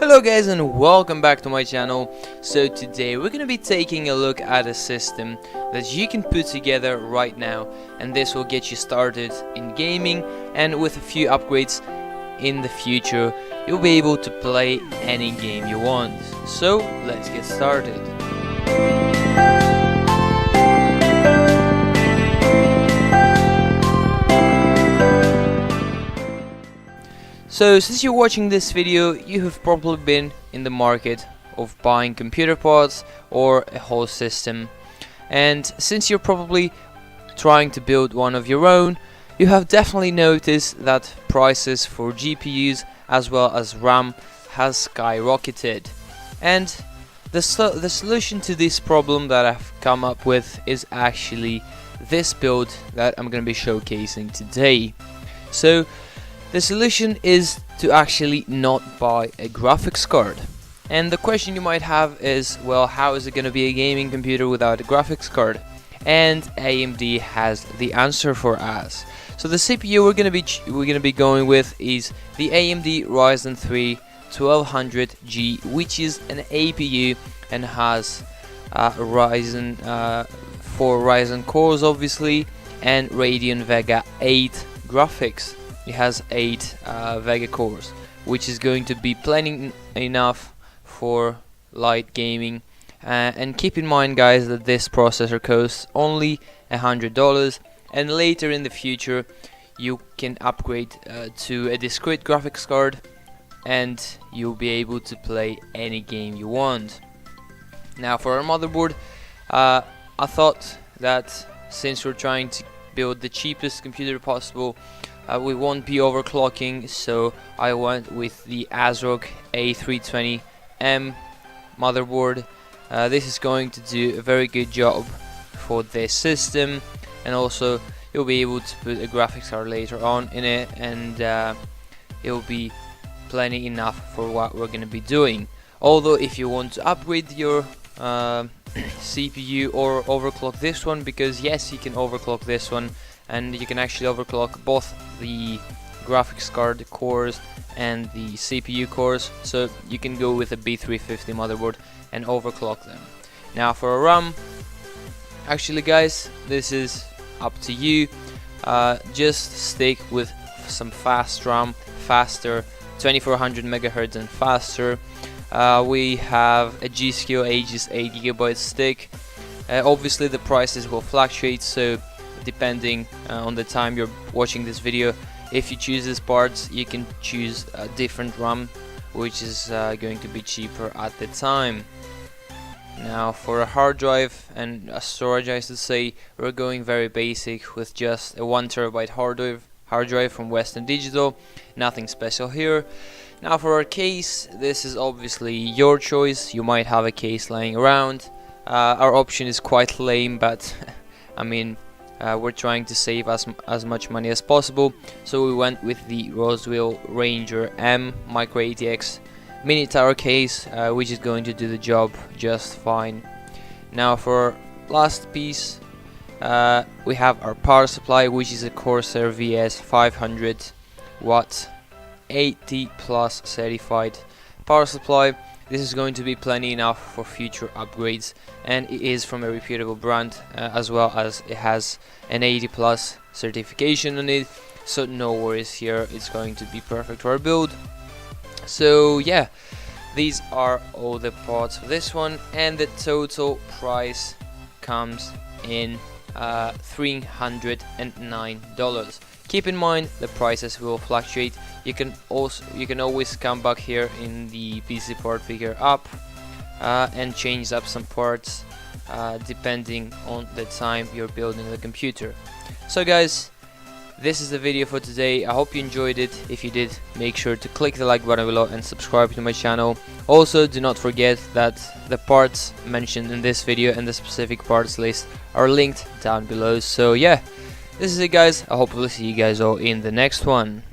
Hello guys and welcome back to my channel. So today we're going to be taking a look at a system that you can put together right now, and this will get you started in gaming, and with a few upgrades in the future you'll be able to play any game you want. So let's get started. So since you're watching this video, you have probably been in the market of buying computer parts or a whole system, and since you're probably trying to build one of your own, you have definitely noticed that prices for GPUs as well as RAM has skyrocketed, and the solution to this problem that I've come up with is actually this build that I'm going to be showcasing today. So the solution is to actually not buy a graphics card. And the question you might have is, well, how is it going to be a gaming computer without a graphics card? And AMD has the answer for us. So the CPU we're going to be going with is the AMD RYZEN 3 1200G, which is an APU and has Ryzen 4 Ryzen cores obviously, and Radeon Vega 8 graphics. It has 8 Vega cores, which is going to be plenty enough for light gaming. And keep in mind, guys, that this processor costs only $100, and later in the future you can upgrade to a discrete graphics card, and you'll be able to play any game you want. Now, for our motherboard, I thought that since we're trying to build the cheapest computer possible, we won't be overclocking, so I went with the ASRock A320M motherboard. This is going to do a very good job for this system, and also you'll be able to put a graphics card later on in it, and it'll be plenty enough for what we're going to be doing. Although if you want to upgrade your CPU or overclock this one, because yes, you can overclock this one, and you can actually overclock both the graphics card cores and the CPU cores, so you can go with a B350 motherboard and overclock them. Now for a RAM, actually guys, this is up to you. Just stick with some fast RAM, faster, 2400 MHz and faster. We have a G.Skill Aegis 8GB stick. Obviously the prices will fluctuate, so depending on the time you're watching this video, if you choose these parts, you can choose a different RAM, which is going to be cheaper at the time. Now for a hard drive and a storage, I should say, we're going very basic with just a 1TB hard drive from Western Digital. Nothing special here. Now for our case, this is obviously your choice. You might have a case lying around. Our option is quite lame, but I mean, we're trying to save as much money as possible, so we went with the Roswell Ranger M Micro ATX mini tower case, which is going to do the job just fine. Now for our last piece, we have our power supply, which is a Corsair VS 500 watt 80 plus certified power supply. This is going to be plenty enough for future upgrades, and it is from a reputable brand, as well as it has an 80 plus certification on it, so no worries here, it's going to be perfect for our build. So yeah, these are all the parts for this one, and the total price comes in $309. Keep in mind the prices will fluctuate. You can always come back here in the PC part picker app and change up some parts depending on the time you're building the computer. So guys, this is the video for today. I hope you enjoyed it. If you did, make sure to click the like button below and subscribe to my channel. Also, do not forget that the parts mentioned in this video and the specific parts list are linked down below. So yeah, this is it guys. I hope we'll see you guys all in the next one.